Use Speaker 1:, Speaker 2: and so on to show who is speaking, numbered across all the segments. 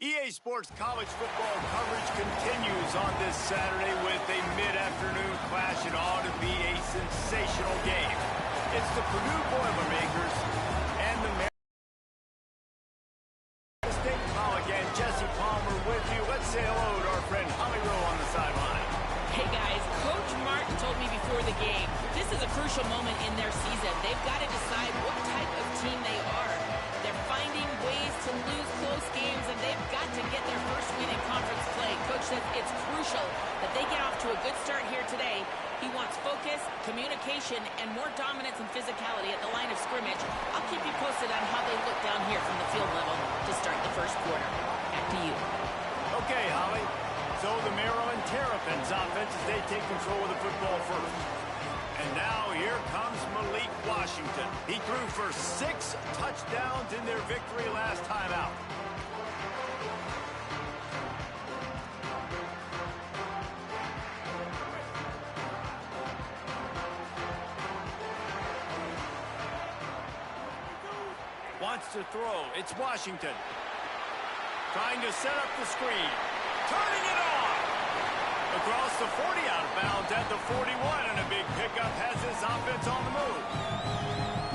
Speaker 1: EA Sports college football coverage continues on this Saturday with a mid-afternoon clash. It ought to be a sensational game. It's the Purdue Boilermakers and the Maryland State College, and Jesse Palmer with you. Let's say hello to our friend Holly Rowe on the sideline.
Speaker 2: Hey guys, Coach Martin told me before the game, this is a crucial moment in their season. They've got to decide what type of team they are. They're finding ways to lose close games, and they've got to get their first win in conference play. Coach says it's crucial that they get off to a good start here today. He wants focus, communication, and more dominance and physicality at the line of scrimmage. I'll keep you posted on how they look down here from the field level to start the first quarter. Back to you.
Speaker 1: Okay, Holly. So the Maryland Terrapins offense as they take control of the football first. And now here comes Malik Washington. He threw for 6 touchdowns in their victory last time out. Wants to throw. It's Washington. Trying to set up the screen. Turning it on. Across the 40, out of bounds at the 41, and a big pickup has his offense on the move.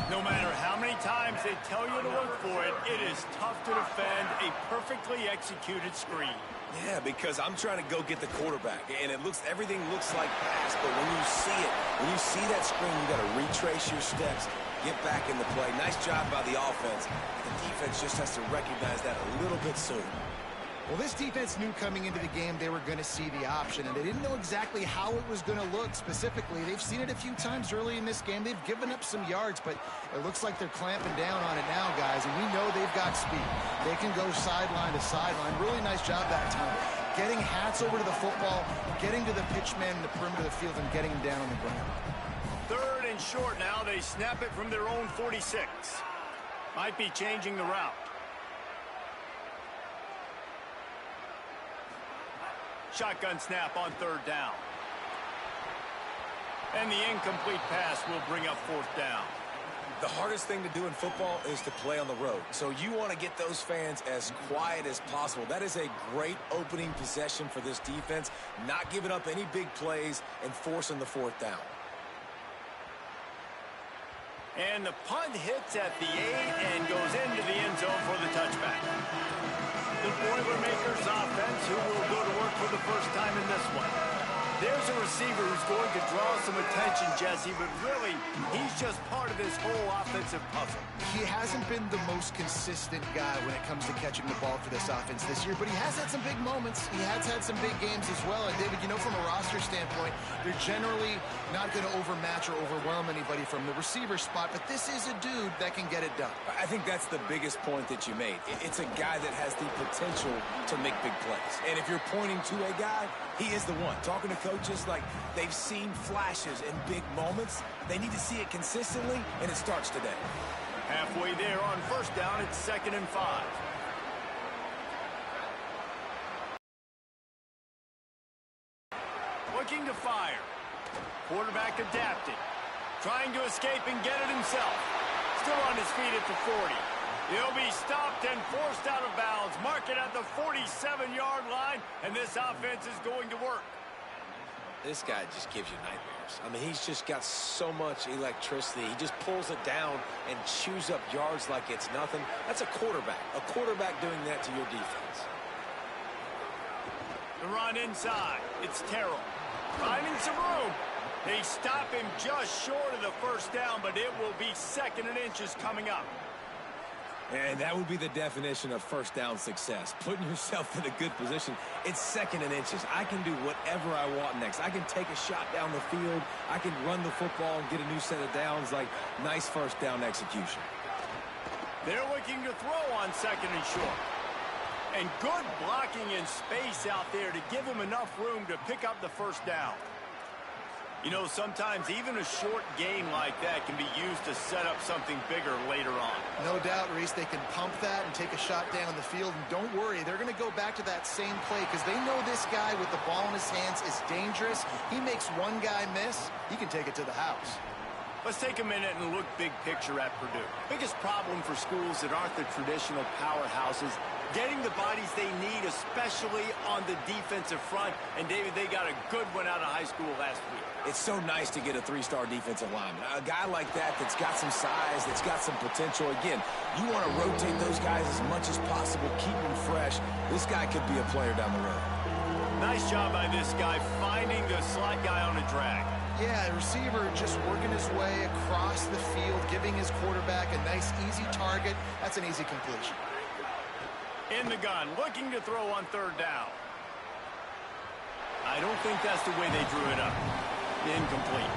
Speaker 1: No matter how many times they tell you to look for it, it is tough to defend a perfectly executed screen.
Speaker 3: Yeah, because I'm trying to go get the quarterback, and everything looks like pass, but when you see it, when you see that screen, you got to retrace your steps, get back in the play. Nice job by the offense. The defense just has to recognize that a little bit sooner.
Speaker 4: Well, this defense knew coming into the game they were going to see the option, and they didn't know exactly how it was going to look specifically. They've seen it a few times early in this game. They've given up some yards, but it looks like they're clamping down on it now, guys, and we know they've got speed. They can go sideline to sideline. Really nice job that time. Getting hats over to the football, getting to the pitch man in the perimeter of the field, and getting him down on the ground.
Speaker 1: 3rd and short now. They snap it from their own 46. Might be changing the route. Shotgun snap on 3rd down. And the incomplete pass will bring up 4th down.
Speaker 3: The hardest thing to do in football is to play on the road. So you want to get those fans as quiet as possible. That is a great opening possession for this defense. Not giving up any big plays and forcing the 4th down.
Speaker 1: And the punt hits at the 8 and goes into the end zone for the touchback. The Boilermakers offense, who will go to work for the first time in this one. There's a receiver who's going to draw some attention, Jesse, but really, he's just part of this whole offensive puzzle.
Speaker 4: He hasn't been the most consistent guy when it comes to catching the ball for this offense this year, but he has had some big moments. He has had some big games as well. And, David, you know, from a roster standpoint, they're generally not going to overmatch or overwhelm anybody from the receiver spot, but this is a dude that can get it done.
Speaker 3: I think that's the biggest point that you made. It's a guy that has the potential to make big plays. And if you're pointing to a guy, he is the one. Talking to coaches, like, they've seen flashes in big moments. They need to see it consistently, and it starts today.
Speaker 1: Halfway there on 1st down, it's 2nd and 5. Looking to fire. Quarterback adapted. Trying to escape and get it himself. Still on his feet at the 40. He'll be stopped and forced out of bounds. Mark it at the 47-yard line, and this offense is going to work.
Speaker 3: This guy just gives you nightmares. I mean, he's just got so much electricity. He just pulls it down and chews up yards like it's nothing. That's a quarterback. A quarterback doing that to your defense.
Speaker 1: The run inside. It's Terrell. Finding some room. They stop him just short of the 1st down, but it will be 2nd and inches coming up.
Speaker 3: And that would be the definition of 1st down success. Putting yourself in a good position. It's 2nd and inches. I can do whatever I want next. I can take a shot down the field. I can run the football and get a new set of downs. Like, nice 1st down execution.
Speaker 1: They're looking to throw on 2nd and short. And good blocking in space out there to give him enough room to pick up the 1st down. You know, sometimes even a short game like that can be used to set up something bigger later on.
Speaker 4: No doubt, Reese, they can pump that and take a shot down the field. And don't worry, they're going to go back to that same play because they know this guy with the ball in his hands is dangerous. He makes one guy miss, he can take it to the house.
Speaker 1: Let's take a minute and look big picture at Purdue. Biggest problem for schools that aren't the traditional powerhouses, getting the bodies they need, especially on the defensive front. And, David, they got a good one out of high school last week.
Speaker 3: It's so nice to get a 3-star defensive lineman. A guy like that's got some size, that's got some potential. Again, you want to rotate those guys as much as possible, keep them fresh. This guy could be a player down the road.
Speaker 1: Nice job by this guy finding the slot guy on a drag.
Speaker 4: Yeah, the receiver just working his way across the field, giving his quarterback a nice, easy target. That's an easy completion.
Speaker 1: In the gun, looking to throw on 3rd down. I don't think that's the way they drew it up. Incomplete.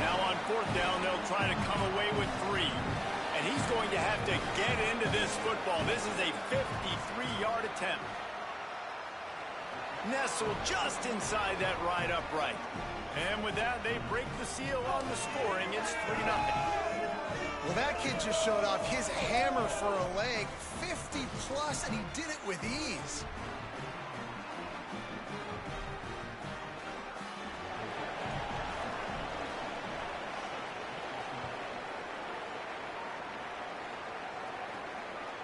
Speaker 1: Now on 4th down, they'll try to come away with 3. And he's going to have to get into this football. This is a 53-yard attempt. Nestled just inside that right upright. And with that, they break the seal on the scoring. It's 3-0.
Speaker 4: Well, that kid just showed off his hammer for a leg, 50-plus, and he did it with ease.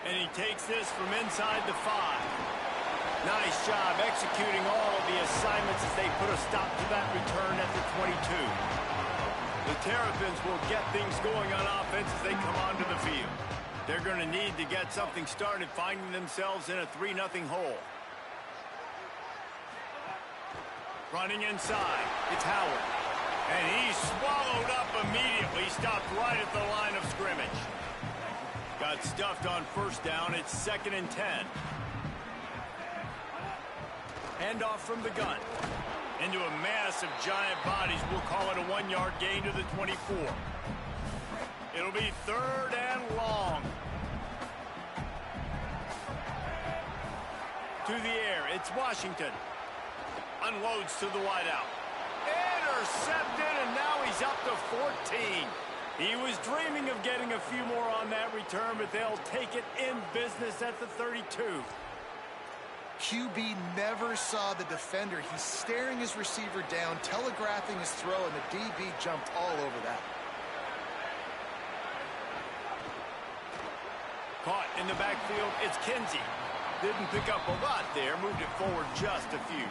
Speaker 1: And he takes this from inside the 5. Nice job executing all of the assignments as they put a stop to that return at the 22. The Terrapins will get things going on offense as they come onto the field. They're going to need to get something started, finding themselves in a 3-0 hole. Running inside, it's Howard. And he's swallowed up immediately, stopped right at the line of scrimmage. Got stuffed on 1st down, it's 2nd and 10. Handoff from the gun. Into a mass of giant bodies. We'll call it a 1-yard gain to the 24. It'll be 3rd and long. To the air, it's Washington. Unloads to the wideout. Intercepted, and now he's up to 14. He was dreaming of getting a few more on that return, but they'll take it in business at the 32.
Speaker 4: QB never saw the defender. He's staring his receiver down, telegraphing his throw, and the DB jumped all over that.
Speaker 1: Caught in the backfield, it's Kinsey. Didn't pick up a lot there, moved it forward just a few.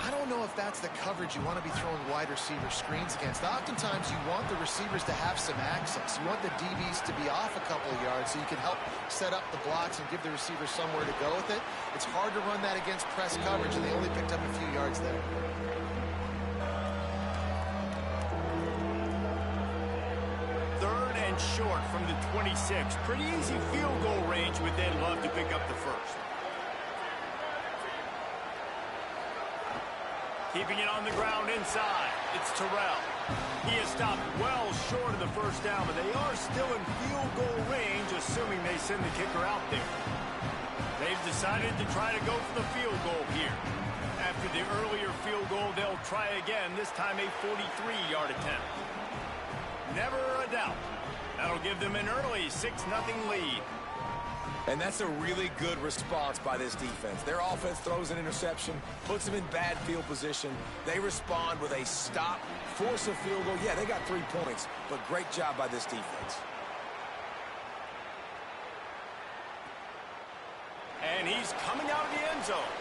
Speaker 4: I don't know if that's the coverage you want to be throwing wide receiver screens against. Oftentimes, you want the receivers to have some access. You want the DBs to be off a couple of yards so you can help set up the blocks and give the receiver somewhere to go with it. It's hard to run that against press coverage, and they only picked up a few yards there.
Speaker 1: Third and short from the 26. Pretty easy field goal range, but they'd love to pick up the first. Keeping it on the ground inside, it's Terrell. He is stopped well short of the 1st down, but they are still in field goal range, assuming they send the kicker out there. They've decided to try to go for the field goal here. After the earlier field goal, they'll try again, this time a 43-yard attempt. Never a doubt. That'll give them an early 6-0 lead.
Speaker 3: And that's a really good response by this defense. Their offense throws an interception, puts them in bad field position. They respond with a stop, force a field goal. Yeah, they got 3 points, but great job by this defense.
Speaker 1: And he's coming out of the end zone.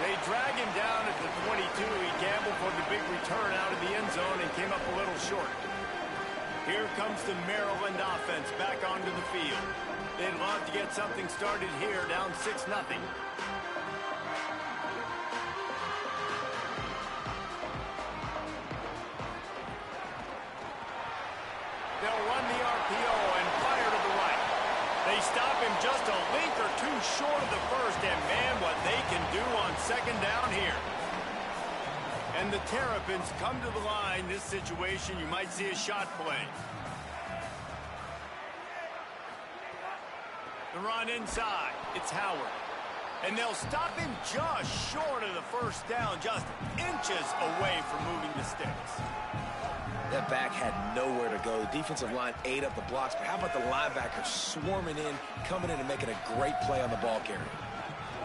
Speaker 1: They drag him down at the 22. He gambled for the big return out of the end zone and came up a little short. Here comes the Maryland offense back onto the field. They'd love to get something started here, down 6-0. They'll run the RPO and fire to the right. They stop him just a length or two short of the first, and man, what they can do on 2nd down here. And the Terrapins come to the line. This situation, you might see a shot play. The run inside, it's Howard. And they'll stop him just short of the 1st down, just inches away from moving the sticks.
Speaker 3: That back had nowhere to go. The defensive line ate up the blocks, but how about the linebackers swarming in, coming in and making a great play on the ball carrier?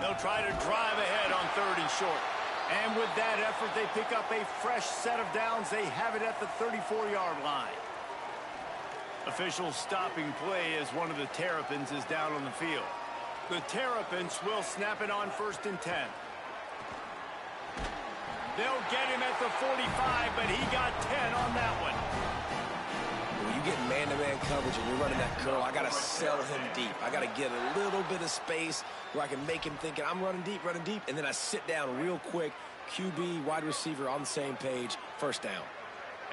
Speaker 1: They'll try to drive ahead on 3rd and short. And with that effort, they pick up a fresh set of downs. They have it at the 34-yard line. Officials stopping play as one of the Terrapins is down on the field. The Terrapins will snap it on 1st and 10. They'll get him at the 45, but he got 10 on that one.
Speaker 3: When you get man-to-man coverage and you're running that curl, I got to sell him deep. I got to get a little bit of space where I can make him thinking I'm running deep, and then I sit down real quick. QB, wide receiver on the same page, 1st down.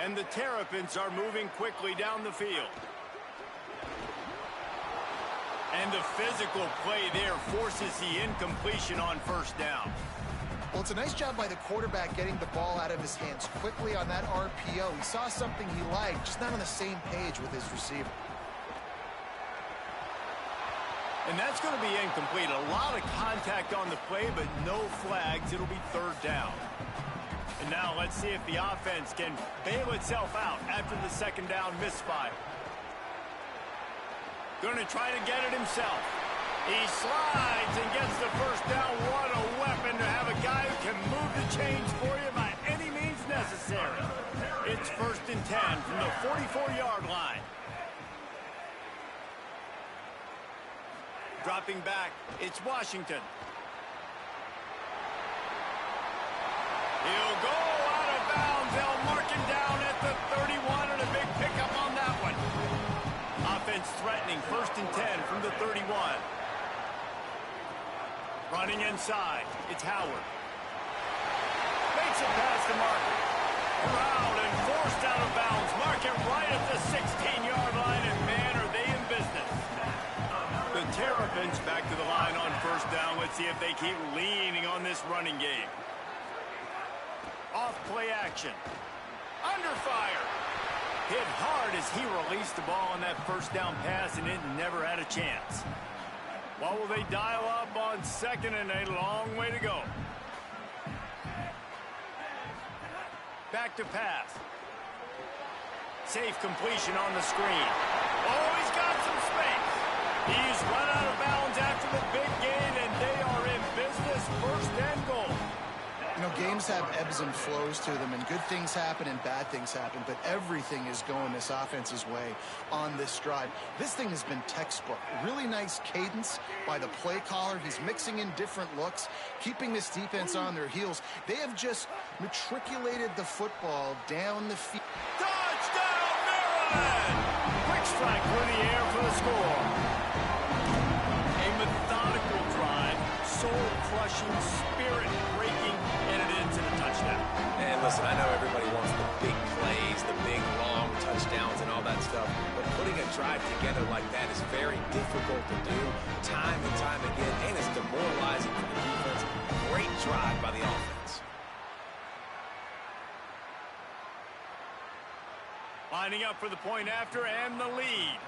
Speaker 1: And the Terrapins are moving quickly down the field. And the physical play there forces the incompletion on 1st down.
Speaker 4: Well, it's a nice job by the quarterback getting the ball out of his hands quickly on that RPO. He saw something he liked, just not on the same page with his receiver.
Speaker 1: And that's going to be incomplete. A lot of contact on the play, but no flags. It'll be 3rd down. And now let's see if the offense can bail itself out after the 2nd down misfire. Going to try to get it himself. He slides and gets the 1st down. What a weapon to have a guy who can move the chains for you by any means necessary. It's 1st and 10 from the 44-yard line. Dropping back, it's Washington. He'll go out of bounds. They'll mark him down at the 31, and a big pickup on that one. Offense threatening, 1st and 10 from the 31. Running inside, it's Howard. Makes it past the marker. Corralled and forced out of bounds. Mark it right at the 16-yard line, and man, are they in business. The Terrapins back to the line on 1st down. Let's see if they keep leaning on this running game. Off play action. Under fire. Hit hard as he released the ball on that 1st down pass, and it never had a chance. What will they dial up on 2nd and a long way to go? Back to pass. Safe completion on the screen. Oh, he's got some space. He's run out of bounds after the big gain, and they are in business. 1st and goal.
Speaker 4: You know, games have ebbs and flows to them, and good things happen and bad things happen, but everything is going this offense's way on this drive. This thing has been textbook. Really nice cadence by the play caller. He's mixing in different looks, keeping this defense on their heels. They have just matriculated the football down the field.
Speaker 1: Touchdown, Maryland! Quick strike through the air for the score. A methodical drive, soul-crushing, spirit-breaking, and it ends in a touchdown.
Speaker 3: And listen, I know everybody wants the big plays, the big, long touchdowns and all that stuff, but putting a drive together like that is very difficult to do time and time again, and it's demoralizing for the defense. Great drive by the offense.
Speaker 1: Lining up for the point after and the lead.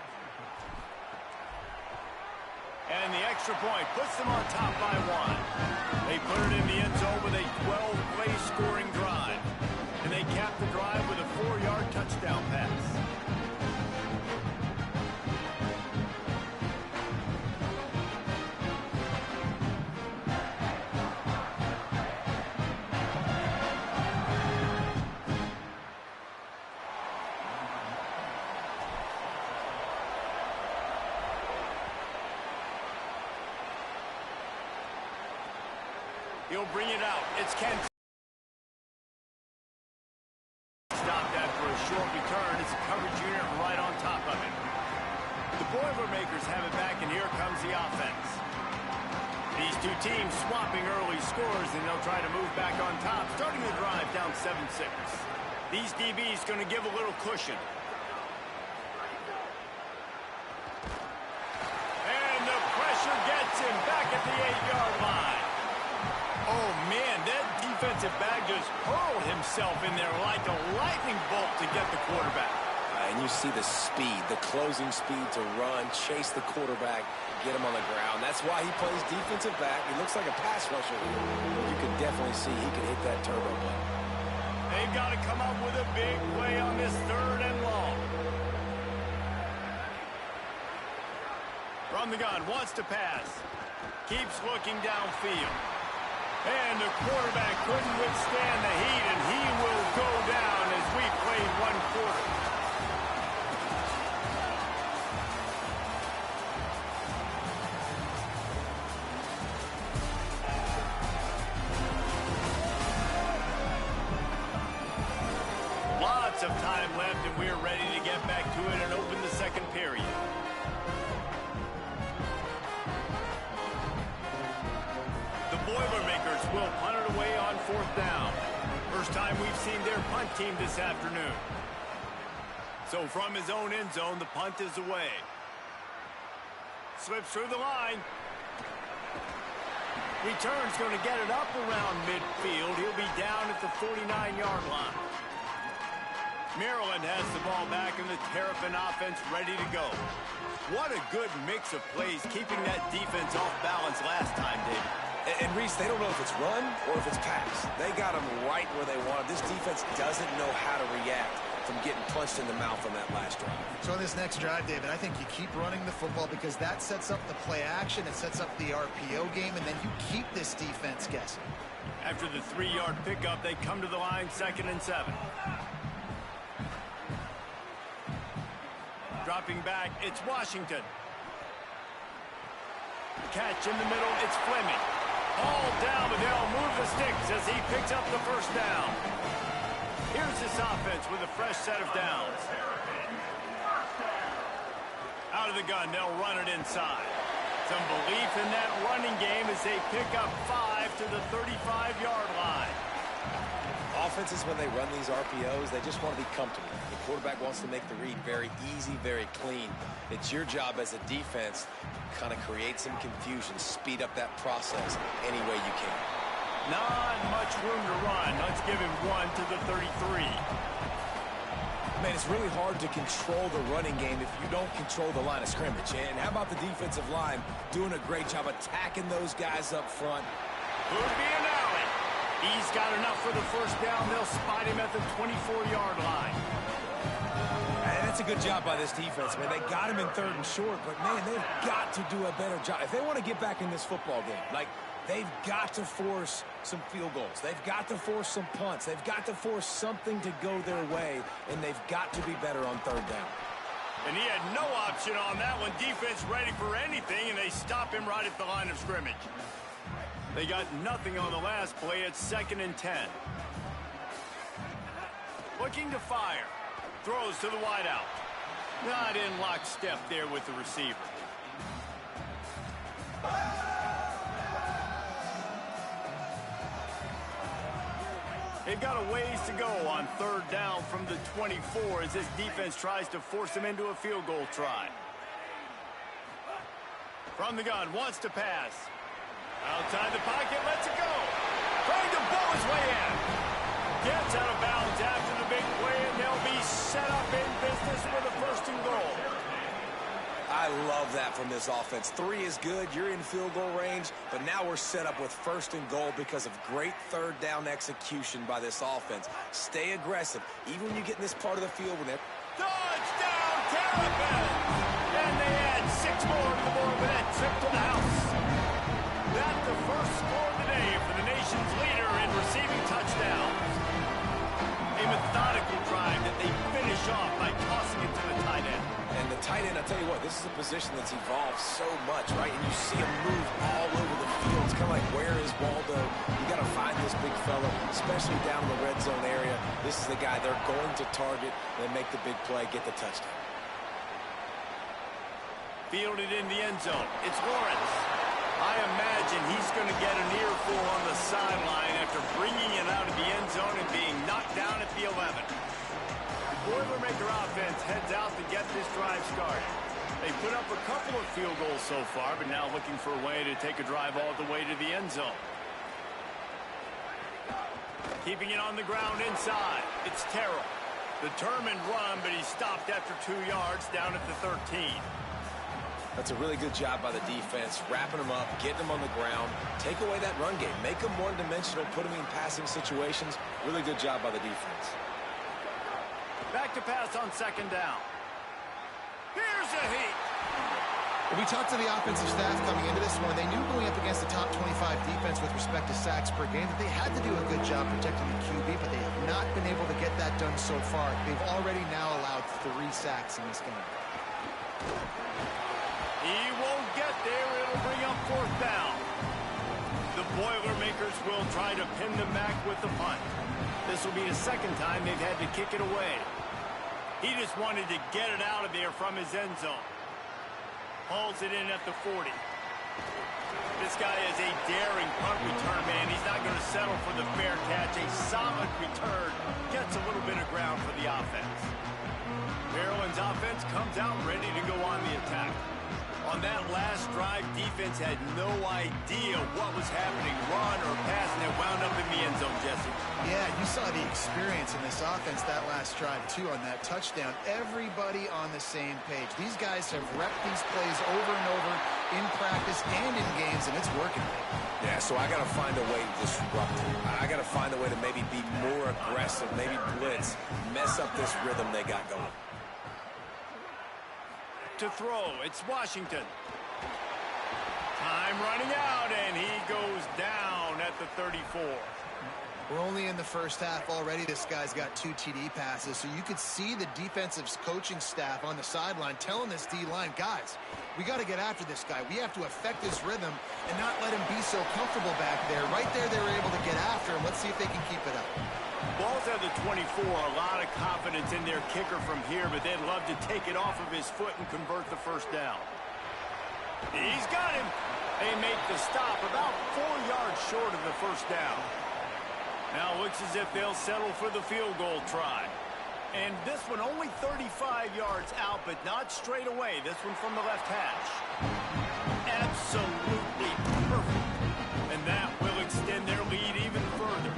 Speaker 1: And the extra point puts them on top by 1. They put it in the end zone with a 12-play scoring drive. And they cap the drive with a 4-yard touchdown pass. He'll bring it out. It's Ken. Stopped after a short return. It's a coverage unit right on top of it. The Boilermakers have it back, and here comes the offense. These two teams swapping early scores, and they'll try to move back on top, starting the drive down 7-6. These DBs going to give a little cushion. And the pressure gets him back at the 8-yard line. Oh, man, that defensive back just hurled himself in there like a lightning bolt to get the quarterback.
Speaker 3: And you see the speed, the closing speed to run, chase the quarterback, get him on the ground. That's why he plays defensive back. He looks like a pass rusher. You can definitely see he can hit that turbo button.
Speaker 1: They've got to come up with a big play on this 3rd and long. From the gun, wants to pass. Keeps looking downfield. And the quarterback couldn't withstand the heat, and he will go down as we played one quarter. Lots of time left, and we're ready to get back to it and open the second period. The Boilermakers will punt it away on fourth down. First time we've seen their punt team this afternoon. So from his own end zone, the punt is away. Slips through the line. Return's going to get it up around midfield. He'll be down at the 49-yard line. Maryland has the ball back and the Terrapin offense ready to go. What a good mix of plays, keeping that defense off balance last time, David.
Speaker 3: And Reese, they don't know if it's run or if it's pass. They got them right where they want. This defense doesn't know how to react from getting punched in the mouth on that last drive.
Speaker 4: So on this next drive, David, I think you keep running the football because that sets up the play action, it sets up the RPO game, and then you keep this defense guessing.
Speaker 1: After the 3-yard pickup, they come to the line, 2nd and 7. Dropping back, it's Washington. Catch in the middle, it's Fleming. All down, but they'll move the sticks as he picks up the first down. Here's this offense with a fresh set of downs. Out of the gun, they'll run it inside. Some belief in that running game as they pick up 5 to the 35-yard line.
Speaker 3: Offenses, when they run these RPOs, they just want to be comfortable. The quarterback wants to make the read very easy, very clean. It's your job as a defense to kind of create some confusion, speed up that process any way you can.
Speaker 1: Not much room to run. Let's give him 1 to the 33.
Speaker 3: Man, it's really hard to control the running game if you don't control the line of scrimmage. And how about the defensive line doing a great job attacking those guys up front?
Speaker 1: Could be an alley. He's got enough for the first down. They'll spot him at the 24-yard line.
Speaker 3: And that's a good job by this defense, man. They got him in 3rd and short, but, man, they've got to do a better job. If they want to get back in this football game, like, they've got to force some field goals. They've got to force some punts. They've got to force something to go their way, and they've got to be better on 3rd down.
Speaker 1: And he had no option on that one. Defense ready for anything, and they stop him right at the line of scrimmage. They got nothing on the last play. It's 2nd and 10. Looking to fire. Throws to the wideout. Not in lockstep there with the receiver. They've got a ways to go on 3rd down from the 24 as this defense tries to force them into a field goal try. From the gun, wants to pass. Outside the pocket, lets it go. Trying to bow his way in. Gets out of bounds after the big play, and they'll be set up in business with a 1st and goal.
Speaker 3: I love that from this offense. 3 is good. You're in field goal range, but now we're set up with 1st and goal because of great 3rd down execution by this offense. Stay aggressive, even when you get in this part of the field when they're...
Speaker 1: Touchdown, Terrapins! And they add 6 more to the board with that trip to the house. That's the first score of the day for the nation's leader in receiving touchdowns. A methodical drive that they finish off by tossing it to the tight end.
Speaker 3: And the tight end, I'll tell you what, this is a position that's evolved so much, right? And you see him move all over the field. It's kind of like, where is Waldo? You got to find this big fella, especially down in the red zone area. This is the guy they're going to target and make the big play, get the touchdown.
Speaker 1: Fielded in the end zone. It's Lawrence. I imagine he's going to get an earful on the sideline after bringing it out of the end zone and being knocked down at the 11. The Boilermaker offense heads out to get this drive started. They put up a couple of field goals so far, but now looking for a way to take a drive all the way to the end zone. Keeping it on the ground inside. It's Terrell. Determined run, but he stopped after 2 yards down at the 13.
Speaker 3: That's a really good job by the defense, wrapping them up, getting them on the ground, take away that run game, make them one-dimensional, put them in passing situations. Really good job by the defense.
Speaker 1: Back to pass on 2nd down. Here's a heat.
Speaker 4: We talked to the offensive staff coming into this one. They knew going up against the top 25 defense with respect to sacks per game that they had to do a good job protecting the QB, but they have not been able to get that done so far. They've already now allowed 3 sacks in this game.
Speaker 1: He won't get there. It'll bring up 4th down. The Boilermakers will try to pin them back with the punt. This will be the 2nd time they've had to kick it away. He just wanted to get it out of there from his end zone. Hauls it in at the 40. This guy is a daring punt return, man. He's not going to settle for the fair catch. A solid return. Gets a little bit of ground for the offense. Maryland's offense comes out ready to go on the attack. On that last drive, defense had no idea what was happening, run or pass, and it wound up in the end zone, Jesse.
Speaker 4: Yeah, you saw the experience in this offense that last drive, too, on that touchdown. Everybody on the same page. These guys have repped these plays over and over in practice and in games, and it's working.
Speaker 3: Yeah, so I got to find a way to disrupt it. I got to find a way to maybe be more aggressive, maybe blitz, mess up this rhythm they got going.
Speaker 1: To throw, it's Washington. Time running out, and he goes down at the 34.
Speaker 4: We're only in the first half already. This guy's got 2 TD passes, so you could see the defensive coaching staff on the sideline telling this D-line, guys, we got to get after this guy. We have to affect his rhythm and not let him be so comfortable back there. Right there, they were able to get after him. Let's see if they can keep it up.
Speaker 1: Ball's at the 24, a lot of confidence in their kicker from here, but they'd love to take it off of his foot and convert the 1st down. He's got him. They make the stop about 4 yards short of the 1st down. Now it looks as if they'll settle for the field goal try. And this one only 35 yards out, but not straight away. This one from the left hash. Absolutely perfect. And that will extend their lead even further.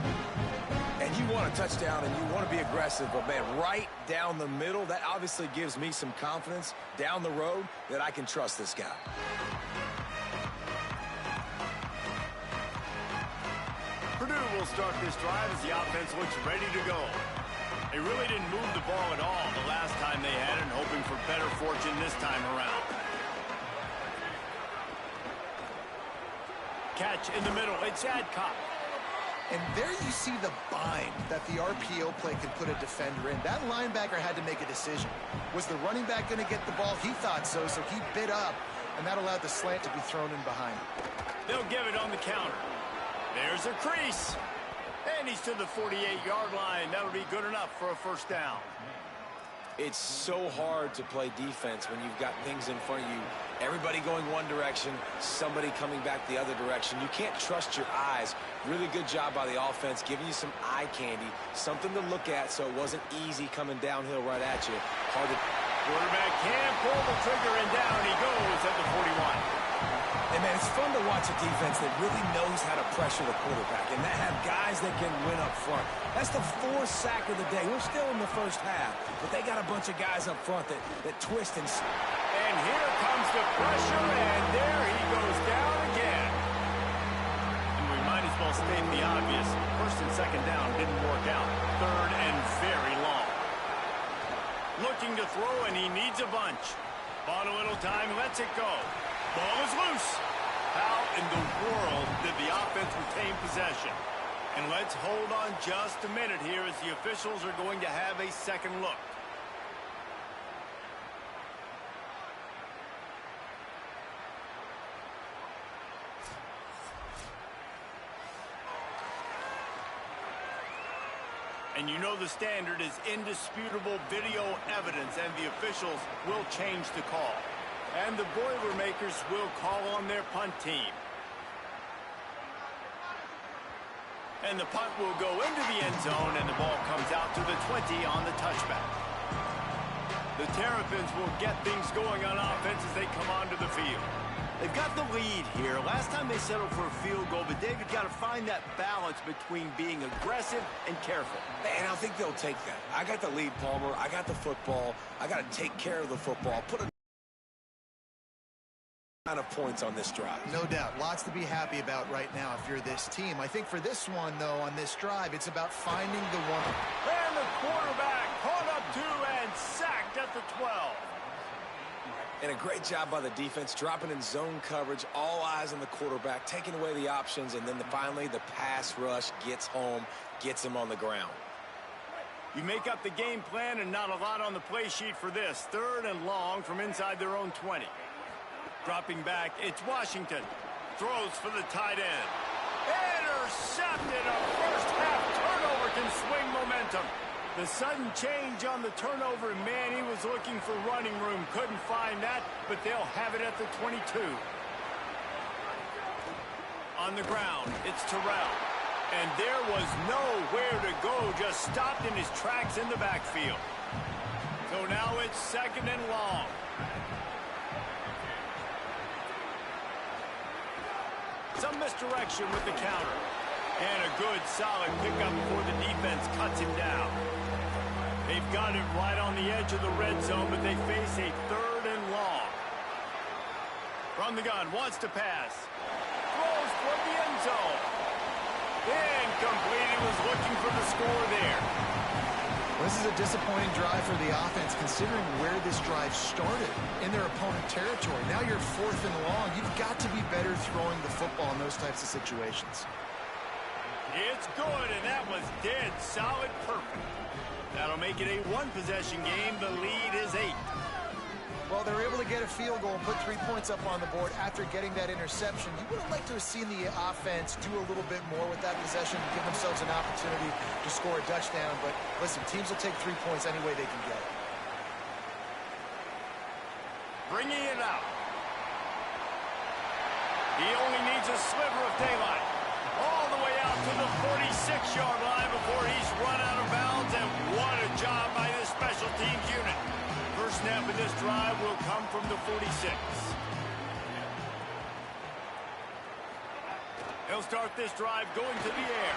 Speaker 3: And you want a touchdown and you want to be aggressive, but man, right down the middle, that obviously gives me some confidence down the road that I can trust this guy.
Speaker 1: Purdue will start this drive as the offense looks ready to go. They really didn't move the ball at all the last time they had it, and hoping for better fortune this time around. Catch in the middle. It's Adcock.
Speaker 4: And there you see the bind that the RPO play can put a defender in. That linebacker had to make a decision. Was the running back going to get the ball? He thought so, so he bit up, and that allowed the slant to be thrown in behind him.
Speaker 1: They'll give it on the counter. There's a crease. And he's to the 48-yard line. That'll be good enough for a 1st down.
Speaker 3: It's so hard to play defense when you've got things in front of you. Everybody going one direction, somebody coming back the other direction. You can't trust your eyes. Really good job by the offense, giving you some eye candy, something to look at so it wasn't easy coming downhill right at you. Hard to...
Speaker 1: Quarterback can pull the trigger, and down he goes at the 41.
Speaker 3: And man, it's fun to watch a defense that really knows how to pressure the quarterback and that have guys that can win up front. That's the 4th sack of the day. We're still in the first half, but they got a bunch of guys up front that twist and...
Speaker 1: And here comes the pressure, and there he goes down again. And we might as well state the obvious. 1st and 2nd down didn't work out. 3rd and very long. Looking to throw, and he needs a bunch. Bought a little time, lets it go. Ball is loose. How in the world did the offense retain possession? And let's hold on just a minute here as the officials are going to have a second look. And you know the standard is indisputable video evidence, and the officials will change the call. And the Boilermakers will call on their punt team. And the punt will go into the end zone, and the ball comes out to the 20 on the touchback. The Terrapins will get things going on offense as they come onto the field. They've got the lead here. Last time they settled for a field goal, but David got to find that balance between being aggressive and careful.
Speaker 3: And I think they'll take that. I got the lead, Palmer. I got the football. I got to take care of the football. Put a of points on this drive.
Speaker 4: No doubt. Lots to be happy about right now if you're this team. I think for this one, though, on this drive, it's about finding the one.
Speaker 1: And the quarterback caught up to and sacked at the 12.
Speaker 3: And a great job by the defense, dropping in zone coverage, all eyes on the quarterback, taking away the options, and then finally the pass rush gets home, gets him on the ground.
Speaker 1: You make up the game plan and not a lot on the play sheet for this. 3rd and long from inside their own 20. Dropping back, it's Washington. Throws for the tight end. Intercepted. A first-half turnover can swing momentum. The sudden change on the turnover, man, he was looking for running room. Couldn't find that, but they'll have it at the 22. On the ground, it's Terrell. And there was nowhere to go, just stopped in his tracks in the backfield. So now it's 2nd and long. Some misdirection with the counter. And a good, solid pickup before the defense cuts him down. They've got it right on the edge of the red zone, but they face a 3rd and long. From the gun, wants to pass. Throws toward the end zone. Incomplete. He was looking for the score there.
Speaker 4: Well, this is a disappointing drive for the offense, considering where this drive started in their opponent territory. Now you're 4th and long. You've got to be better throwing the football in those types of situations.
Speaker 1: It's good, and that was dead solid perfect. That'll make it a 1-possession game. The lead is 8.
Speaker 4: Well, they were able to get a field goal and put 3 points up on the board after getting that interception. You would have liked to have seen the offense do a little bit more with that possession, give themselves an opportunity to score a touchdown. But listen, teams will take 3 points any way they can get it.
Speaker 1: Bringing it out. He only needs a sliver of daylight. All the way out to the 46-yard line before he's run out of bounds. And what a job by this special teams unit. First snap of this drive will come from the 46. He'll start this drive going to the air.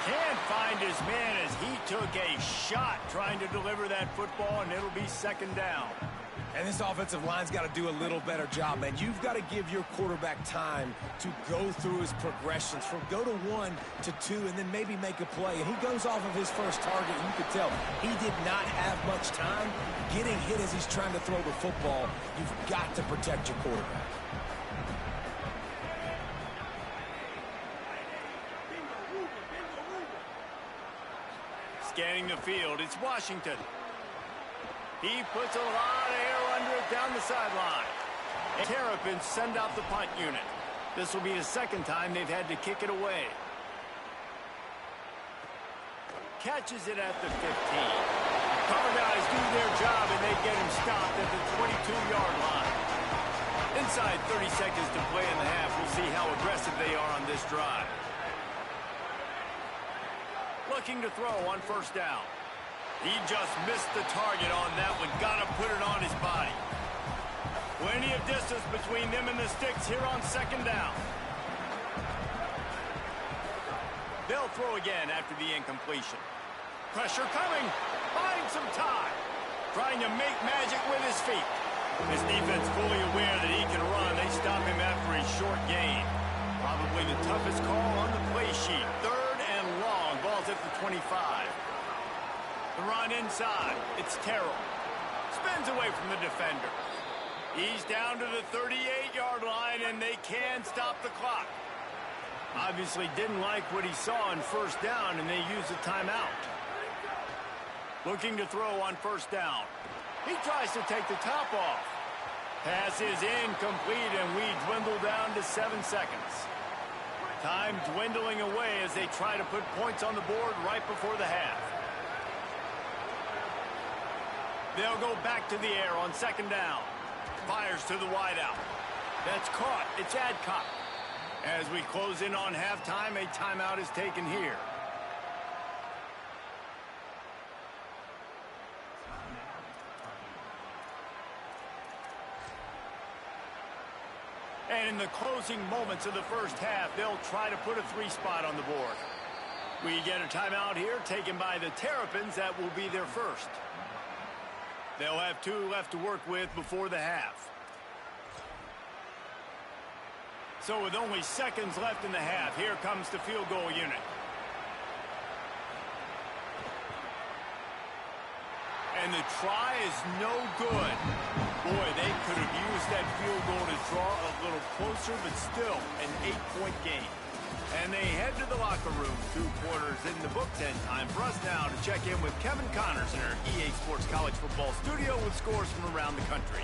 Speaker 1: Can't find his man as he took a shot trying to deliver that football, and it'll be 2nd down.
Speaker 3: And this offensive line's got to do a little better job, man. You've got to give your quarterback time to go through his progressions from go to 1 to 2 and then maybe make a play. And he goes off of his first target, and you could tell he did not have much time getting hit as he's trying to throw the football. You've got to protect your quarterback.
Speaker 1: Scanning the field, it's Washington. He puts a lot of air under it down the sideline. Terrapins send out the punt unit. This will be the 2nd time they've had to kick it away. Catches it at the 15. Cover guys do their job, and they get him stopped at the 22-yard line. Inside 30 seconds to play in the half. We'll see how aggressive they are on this drive. Looking to throw on 1st down. He just missed the target on that one. Got to put it on his body. Plenty of distance between them and the sticks here on 2nd down. They'll throw again after the incompletion. Pressure coming. Finds some time. Trying to make magic with his feet. His defense fully aware that he can run. They stop him after a short gain. Probably the toughest call on the play sheet. 3rd and long. Ball's at the 25. The run inside. It's Terrell. Spins away from the defender. He's down to the 38-yard line, and they can stop the clock. Obviously didn't like what he saw on 1st down, and they used a timeout. Looking to throw on 1st down. He tries to take the top off. Pass is incomplete, and we dwindle down to 7 seconds. Time dwindling away as they try to put points on the board right before the half. They'll go back to the air on 2nd down. Fires to the wideout. That's caught. It's Adcock. As we close in on halftime, a timeout is taken here. And in the closing moments of the first half, they'll try to put a 3 spot on the board. We get a timeout here taken by the Terrapins. That will be their first. They'll have 2 left to work with before the half. So with only seconds left in the half, here comes the field goal unit. And the try is no good. Boy, they could have used that field goal to draw a little closer, but still an 8-point game. And they head to the locker room. 2 quarters in the books, and time for us now to check in with Kevin Connors in our EA Sports College Football studio with scores from around the country.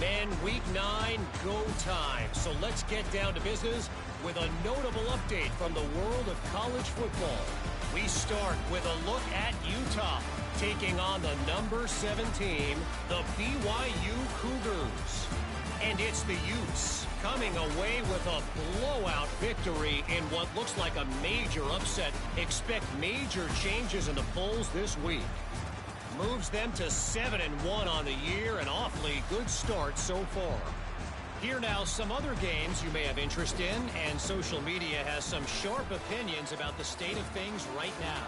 Speaker 5: Men, week 9, go time. So let's get down to business with a notable update from the world of college football. We start with a look at Utah taking on the number 7 team, the BYU Cougars. And it's the Utes coming away with a blowout victory in what looks like a major upset. Expect major changes in the polls this week. Moves them to 7-1 on the year, an awfully good start so far. Here now, some other games you may have interest in, and social media has some sharp opinions about the state of things right now.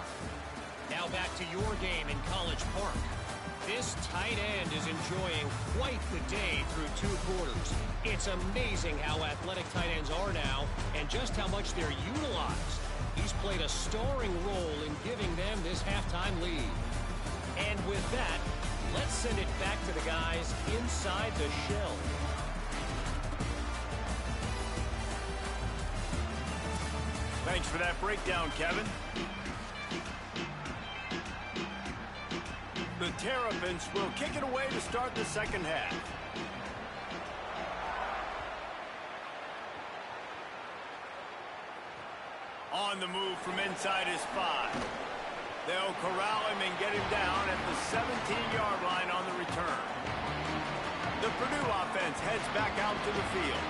Speaker 5: Now back to your game in College Park. This tight end is enjoying quite the day through 2 quarters. It's amazing how athletic tight ends are now and just how much they're utilized. He's played a starring role in giving them this halftime lead. And with that, let's send it back to the guys inside the shell.
Speaker 1: Thanks for that breakdown, Kevin. The Terrapins will kick it away to start the second half. On the move from inside his 5. They'll corral him and get him down at the 17-yard line on the return. The Purdue offense heads back out to the field.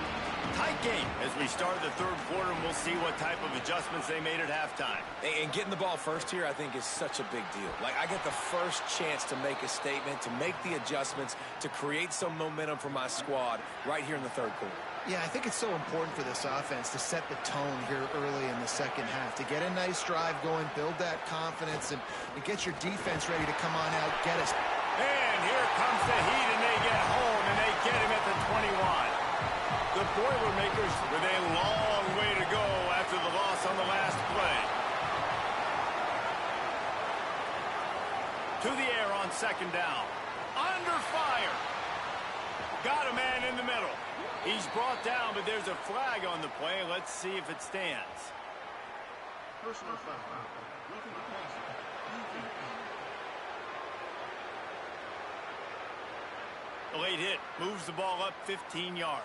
Speaker 1: Tight game as we start the 3rd quarter, and we'll see what type of adjustments they made at halftime.
Speaker 3: And getting the ball first here, I think, is such a big deal. Like, I get the first chance to make a statement, to make the adjustments, to create some momentum for my squad right here in the 3rd quarter.
Speaker 4: Yeah, I think it's so important for this offense to set the tone here early in the second half, to get a nice drive going, build that confidence, and get your defense ready to come on out, get us.
Speaker 1: And here comes the heat, and they get home, and they get him at the 21. The Boilermakers with a long way to go after the loss on the last play. To the air on 2nd down. Under fire. Got a man in the middle. He's brought down, but there's a flag on the play. Let's see if it stands.
Speaker 6: Personal foul.
Speaker 1: The late hit moves the ball up 15 yards.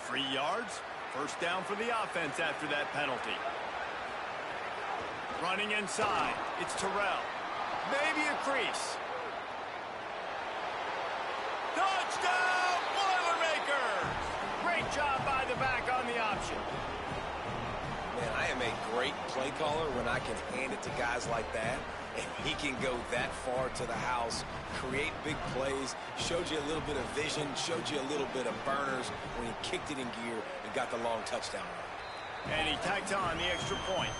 Speaker 1: 3 yards, 1st down for the offense after that penalty. Running inside, it's Terrell. Maybe a crease. Touchdown, Boilermakers! Great job by the back on the option.
Speaker 3: Man, I am a great play caller when I can hand it to guys like that. And he can go that far to the house, create big plays, showed you a little bit of vision, showed you a little bit of burners when he kicked it in gear and got the long touchdown run.
Speaker 1: And he tacked on the extra point.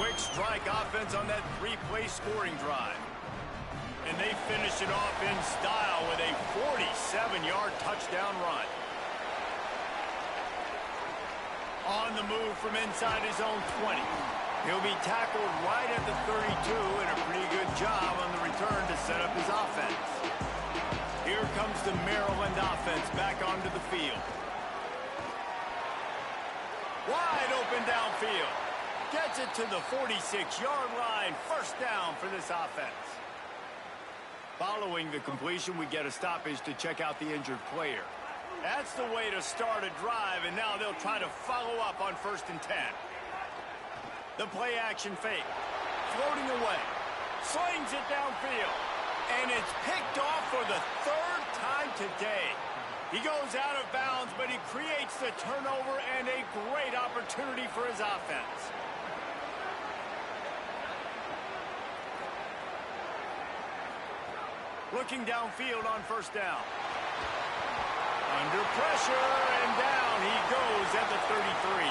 Speaker 1: Quick strike offense on that 3-play scoring drive. And they finish it off in style with a 47-yard touchdown run. On the move from inside his own 20. He'll be tackled right at the 32, and a pretty good job on the return to set up his offense. Here comes the Maryland offense back onto the field. Wide open downfield. Gets it to the 46-yard line. 1st down for this offense. Following the completion, we get a stoppage to check out the injured player. That's the way to start a drive, and now they'll try to follow up on 1st and 10. The play action fake. Floating away. Slings it downfield. And it's picked off for the 3rd time today. He goes out of bounds, but he creates the turnover and a great opportunity for his offense. Looking downfield on 1st down. Under pressure, and down he goes at the 33.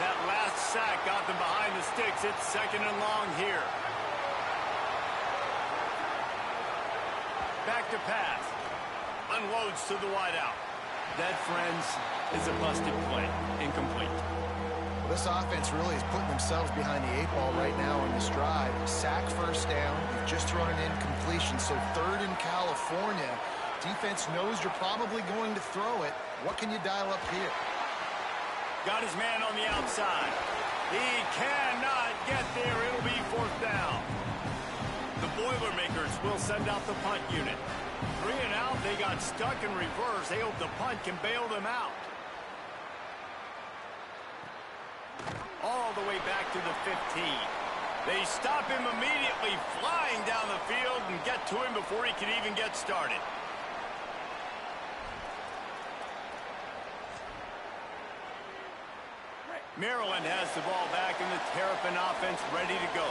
Speaker 1: That last sack got them behind the sticks. It's 2nd and long here. Back to pass. Unloads to the wideout. That, friends, is a busted play. Incomplete.
Speaker 4: Well, this offense really is putting themselves behind the 8 ball right now on this drive. Sack 1st down. They've just thrown an incompletion, so 3rd in California. Defense knows you're probably going to throw it. What can you dial up here?
Speaker 1: Got his man on the outside. He cannot get there. It'll be fourth down. The Boilermakers will send out the punt unit. 3 and out. They got stuck in reverse. They hope the punt can bail them out. All the way back to the 15. They stop him immediately, flying down the field and get to him before he can even get started. Maryland has the ball back and the Terrapin offense ready to go.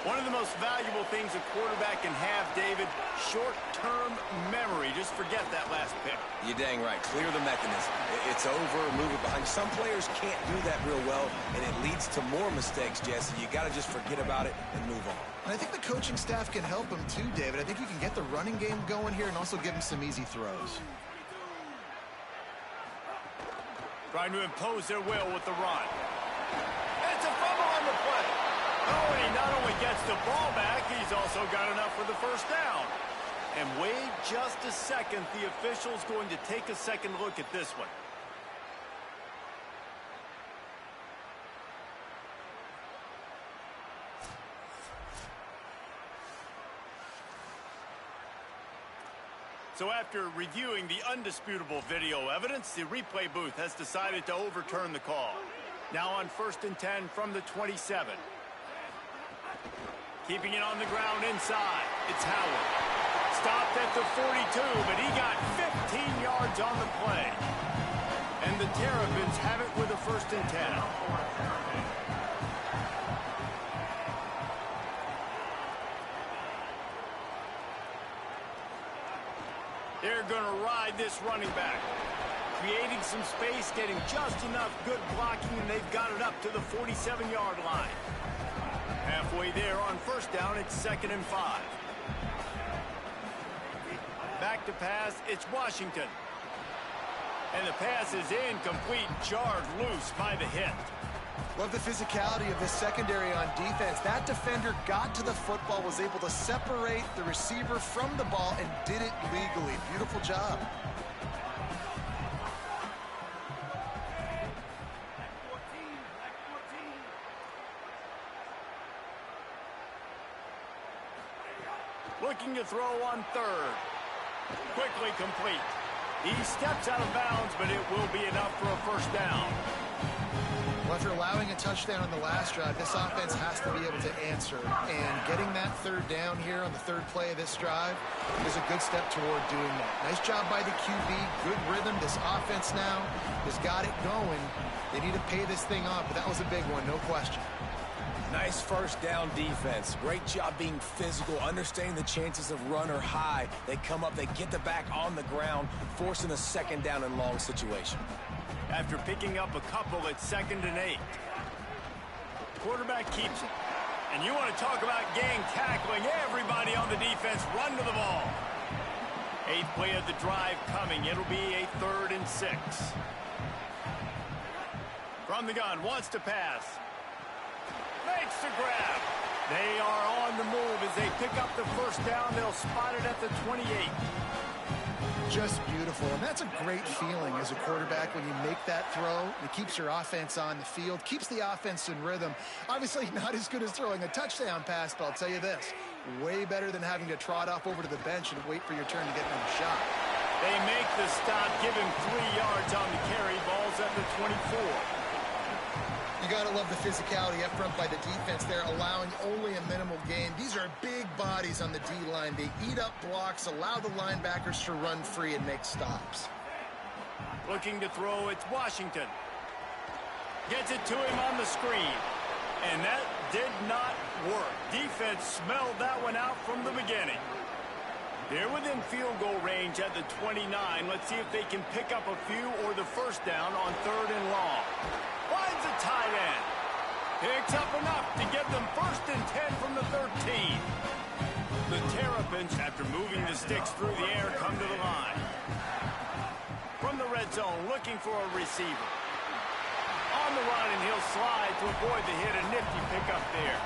Speaker 1: One of the most valuable things a quarterback can have, David, short-term memory. Just forget that last pick.
Speaker 3: You're dang right. Clear the mechanism. It's over, move it behind. Some players can't do that real well, and it leads to more mistakes, Jesse. You got to just forget about it and move on.
Speaker 4: And I think the coaching staff can help him too, David. I think you can get the running game going here and also give him some easy throws.
Speaker 1: Trying to impose their will with the run. It's a fumble on the play. Oh, and he not only gets the ball back, he's also got enough for the first down. And wait just a second. The official's going to take a second look at this one. So after reviewing the undisputable video evidence, the replay booth has decided to overturn the call. Now on 1st and 10 from the 27. Keeping it on the ground inside. It's Howard. Stopped at the 42, but he got 15 yards on the play. And the Terrapins have it with a 1st and 10. They're going to ride this running back. Creating some space, getting just enough good blocking, and they've got it up to the 47-yard line. Halfway there on 1st down, it's 2nd and 5. Back to pass, it's Washington. And the pass is incomplete, jarred loose by the hit.
Speaker 4: Love the physicality of this secondary on defense. That defender got to the football, was able to separate the receiver from the ball, and did it legally. Beautiful job.
Speaker 1: Looking to throw on 3rd. Quickly complete. He steps out of bounds, but it will be enough for a 1st down.
Speaker 4: Well, after allowing a touchdown on the last drive, this offense has to be able to answer. And getting that 3rd down here on the 3rd play of this drive is a good step toward doing that. Nice job by the QB. Good rhythm. This offense now has got it going. They need to pay this thing off, but that was a big one, no question.
Speaker 3: Nice 1st down defense. Great job being physical, understanding the chances of run are high. They come up, they get the back on the ground, forcing a 2nd down and long situation.
Speaker 1: After picking up a couple, it's 2nd and 8. Quarterback keeps it. And you want to talk about gang tackling. Everybody on the defense run to the ball. 8th play of the drive coming. It'll be a 3rd and 6. From the gun, wants to pass. Makes the grab. They are on the move as they pick up the 1st down. They'll spot it at the 28.
Speaker 4: Just beautiful, and that's a great feeling as a quarterback when you make that throw. It keeps your offense on the field, keeps the offense in rhythm. Obviously not as good as throwing a touchdown pass, but I'll tell you this, way better than having to trot off over to the bench and wait for your turn to get another shot.
Speaker 1: They make the stop, give him 3 yards on the carry. Ball's at the 24.
Speaker 4: You got to love the physicality up front by the defense there, allowing only a minimal gain. These are big bodies on the D-line. They eat up blocks, allow the linebackers to run free and make stops.
Speaker 1: Looking to throw, it's Washington. Gets it to him on the screen. And that did not work. Defense smelled that one out from the beginning. They're within field goal range at the 29. Let's see if they can pick up a few or the 1st down on 3rd and long. Finds a tight end. Picks up enough to get them 1st and 10 from the 13. The Terrapins, after moving the sticks through the air, come to the line. From the red zone, looking for a receiver. On the run, and he'll slide to avoid the hit. A nifty pickup there.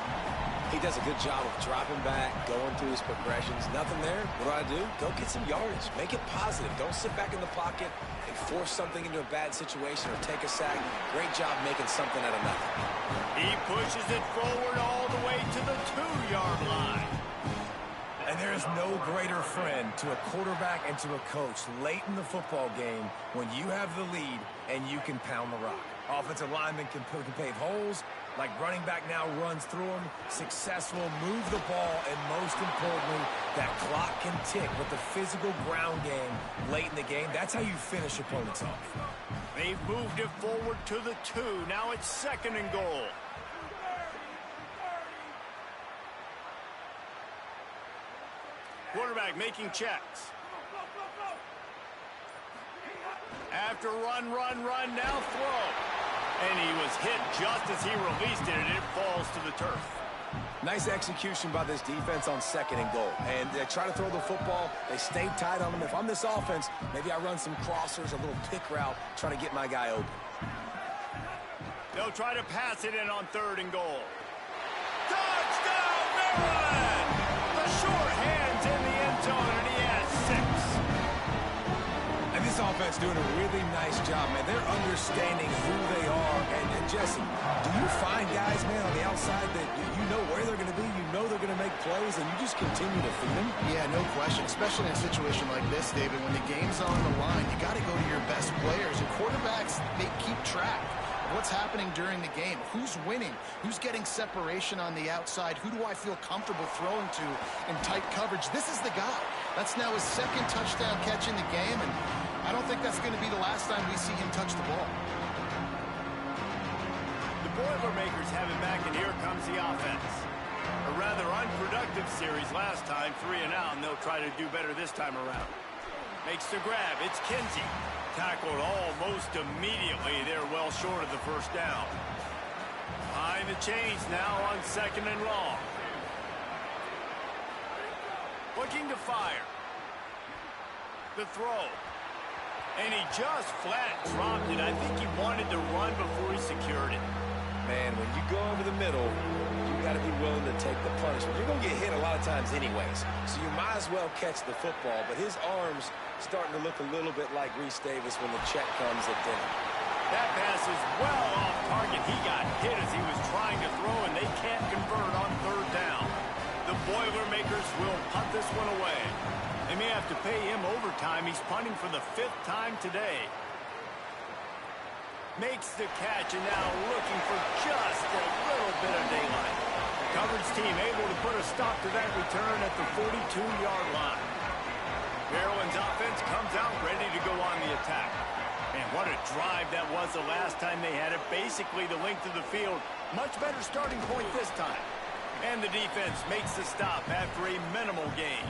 Speaker 3: He does a good job of dropping back, going through his progressions. Nothing there. What do? Go get some yardage. Make it positive. Don't sit back in the pocket and force something into a bad situation or take a sack. Great job making something out of nothing.
Speaker 1: He pushes it forward all the way to the 2-yard line.
Speaker 3: And there is no greater friend to a quarterback and to a coach late in the football game when you have the lead and you can pound the rock. Offensive linemen can pave holes, like running back now runs through them, successful, move the ball, and most importantly, that clock can tick with the physical ground game late in the game. That's how you finish opponents off.
Speaker 1: They've moved it forward to the 2. Now it's 2nd and goal. Quarterback making checks. After run, now throw. And he was hit just as he released it, and it falls to the turf.
Speaker 3: Nice execution by this defense on 2nd and goal. And they try to throw the football. They stay tight on him. If I'm this offense, maybe I run some crossers, a little pick route, try to get my guy open.
Speaker 1: They'll try to pass it in on 3rd and goal. Touchdown, Maryland! The short hands in the end zone, and he has 6.
Speaker 3: And this offense doing a really nice job, man. They're understanding who they are. And Jesse, do you find guys, man, on the outside that you know where they're going to be, you know they're going to make plays, and you just continue to feed them?
Speaker 4: Yeah, no question, especially in a situation like this, David, when the game's on the line, you got to go to your best players. And quarterbacks, they keep track of what's happening during the game. Who's winning? Who's getting separation on the outside? Who do I feel comfortable throwing to in tight coverage? This is the guy. That's now his 2nd touchdown catch in the game, and I don't think that's going to be the last time we see him touch the ball.
Speaker 1: The Boilermakers have it back, and here comes the offense. A rather unproductive series last time, 3 and out, and they'll try to do better this time around. Makes the grab. It's Kinsey. Tackled almost immediately. They're well short of the 1st down. Behind the chains now on 2nd and long. Looking to fire. The throw. And he just flat dropped it. I think he wanted to run before he secured it.
Speaker 3: Man, when you go over the middle, you got to be willing to take the punishment. You're going to get hit a lot of times anyways, so you might as well catch the football. But his arms starting to look a little bit like Reese Davis when the check comes at dinner.
Speaker 1: That pass is well off target. He got hit as he was trying to throw, and they can't convert on 3rd down. The Boilermakers will punt this one away. They may have to pay him overtime. He's punting for the 5th time today. Makes the catch, and now looking for just a little bit of daylight. Coverage team able to put a stop to that return at the 42-yard line. Maryland's offense comes out ready to go on the attack. And what a drive that was the last time they had it. Basically the length of the field. Much better starting point this time. And the defense makes the stop after a minimal gain.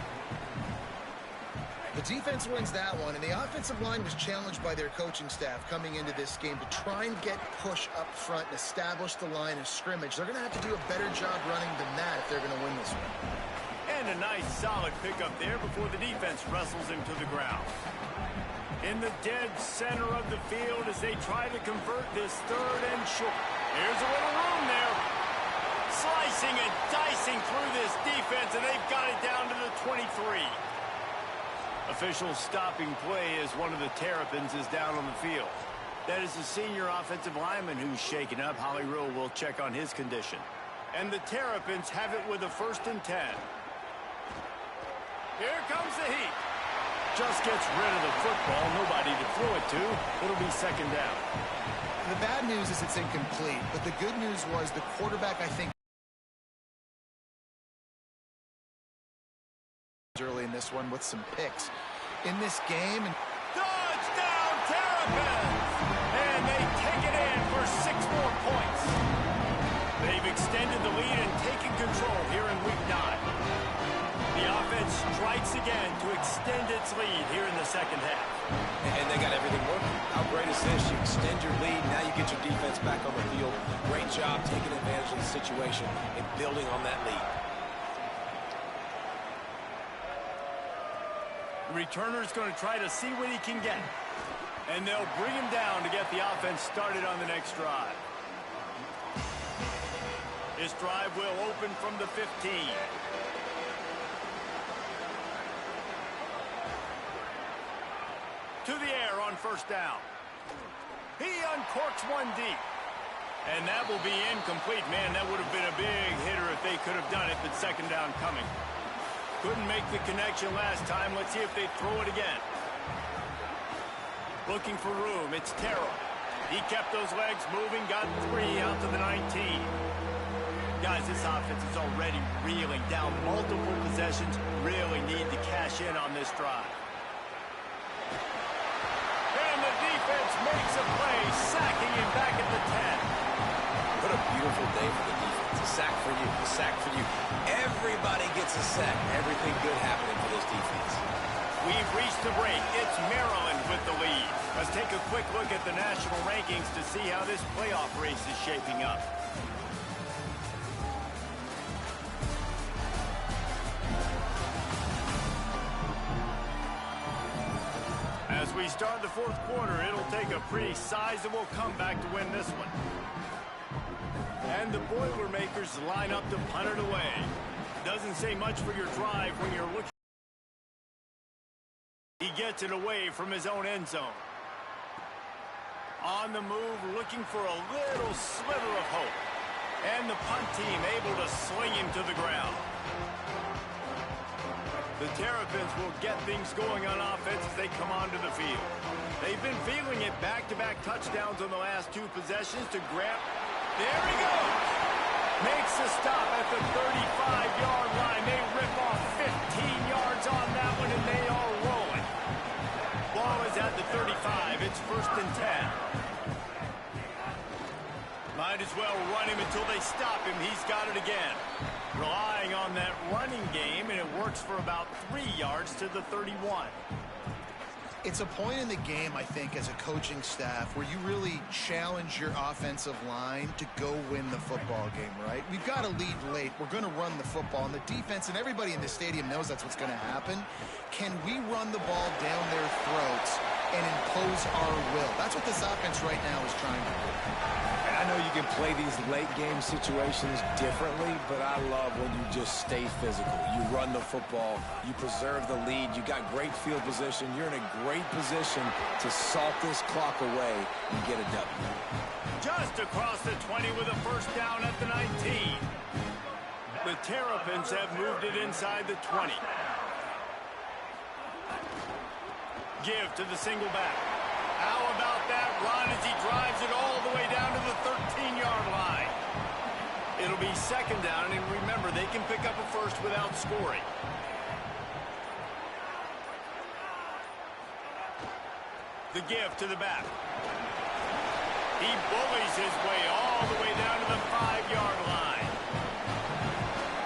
Speaker 4: The defense wins that one, and the offensive line was challenged by their coaching staff coming into this game to try and get push up front and establish the line of scrimmage. They're going to have to do a better job running than that if they're going to win this one.
Speaker 1: And a nice solid pickup there before the defense wrestles him to the ground. In the dead center of the field as they try to convert this 3rd and short. Here's a little room there. Slicing and dicing through this defense, and they've got it down to the 23. Officials stopping play as one of the Terrapins is down on the field. That is the senior offensive lineman who's shaken up. Holly Rowe will check on his condition. And the Terrapins have it with a 1st and 10. Here comes the heat. Just gets rid of the football. Nobody to throw it to. It'll be 2nd down.
Speaker 4: The bad news is it's incomplete, but the good news was the quarterback, I think, early in this one with some picks in this game. And
Speaker 1: touchdown Terrapins! And they take it in for 6 more points. They've extended the lead and taken control here in week 9. The offense strikes again to extend its lead here in the 2nd half.
Speaker 3: And they got everything working. How great is this? You extend your lead, now you get your defense back on the field. Great job taking advantage of the situation and building on that lead.
Speaker 1: The returner's going to try to see what he can get. And they'll bring him down to get the offense started on the next drive. This drive will open from the 15. To the air on first down. He uncorks one deep. And that will be incomplete. Man, that would have been a big hitter if they could have done it, but second down coming. Couldn't make the connection last time. Let's see if they throw it again. Looking for room. It's Terrell. He kept those legs moving, got 3 out to the 19. Guys, this offense is already reeling down multiple possessions. Really need to cash in on this drive. And the defense makes a play, sacking him back at the 10.
Speaker 3: What a beautiful day for the defense. A sack for you, a sack for you. Everybody gets a sack. Everything good happening for this defense.
Speaker 1: We've reached the break. It's Maryland with the lead. Let's take a quick look at the national rankings to see how this playoff race is shaping up. As we start the fourth quarter, it'll take a pretty sizable comeback to win this one. And the Boilermakers line up to punt it away. Doesn't say much for your drive when you're looking. He gets it away from his own end zone. On the move, looking for a little sliver of hope. And the punt team able to sling him to the ground. The Terrapins will get things going on offense as they come onto the field. They've been feeling it, back-to-back touchdowns on the last 2 possessions to grab. There he goes. Makes a stop at the 35-yard line. They rip off 15 yards on that one, and they are rolling. Ball is at the 35. It's 1st and 10. Might as well run him until they stop him. He's got it again. Relying on that running game, and it works for about 3 yards to the 31.
Speaker 4: It's a point in the game, I think, as a coaching staff where you really challenge your offensive line to go win the football game, right? We've got to lead late. We're going to run the football, and the defense and everybody in the stadium knows that's what's going to happen. Can we run the ball down their throats and impose our will? That's what this offense right now is trying to do.
Speaker 3: I know you can play these late-game situations differently, but I love when you just stay physical. You run the football. You preserve the lead. You got great field position. You're in a great position to salt this clock away and get a W.
Speaker 1: Just across the 20 with a first down at the 19. The Terrapins have moved it inside the 20. Give to the single back. How about that run as he drives it all the way down to the 13-yard line? It'll be second down, and remember, they can pick up a first without scoring. The give to the back. He bullies his way all the way down to the 5-yard line.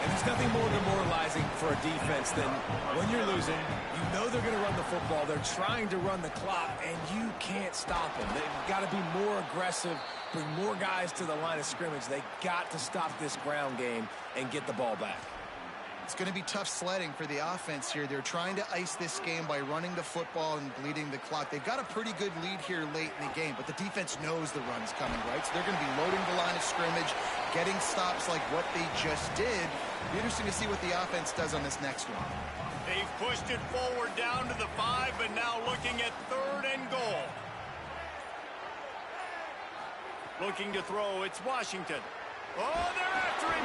Speaker 3: And there's nothing more demoralizing for a defense than when you're losing, you know they're going to run the football, they're trying to run the clock, and you can't stop them. They've got to be more aggressive, bring more guys to the line of scrimmage. They got to stop this ground game and get the ball back.
Speaker 4: It's going to be tough sledding for the offense here. They're trying to ice this game by running the football and bleeding the clock. They've got a pretty good lead here late in the game, but the defense knows the run's coming, right? So they're going to be loading the line of scrimmage, getting stops like what they just did. Be interesting to see what the offense does on this next one.
Speaker 1: They've pushed it forward down to the 5, but now looking at 3rd and goal. Looking to throw, it's Washington. Oh, they're after him.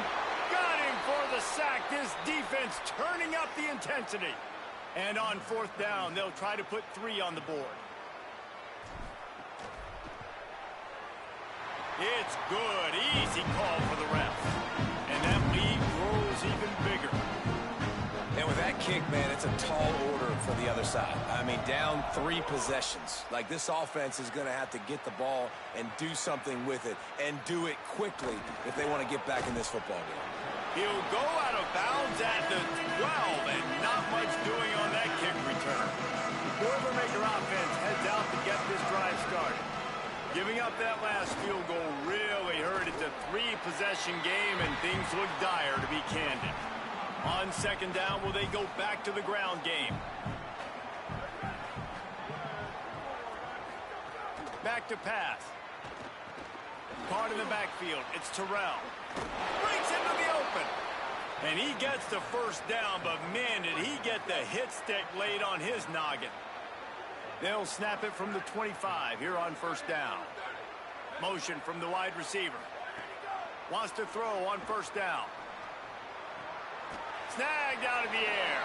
Speaker 1: Got him for the sack. This defense turning up the intensity. And on 4th down, they'll try to put 3 on the board. It's good. Easy call for the ref. And that lead grows even bigger.
Speaker 3: And with that kick, man, it's a tall order for the other side. I mean, down 3 possessions. Like, this offense is going to have to get the ball and do something with it, and do it quickly if they want to get back in this football game.
Speaker 1: He'll go out of bounds at the 12, and not much doing on that kick return. The Boilermaker offense heads out to get this drive started. Giving up that last field goal really hurt. It's a 3-possession game, and things look dire, to be candid. On 2nd down, will they go back to the ground game? Back to pass. Caught in the backfield. It's Terrell. Breaks into the open. And he gets the first down, but man, did he get the hit stick laid on his noggin. They'll snap it from the 25 here on first down. Motion from the wide receiver. Wants to throw on first down. Snagged out of the air.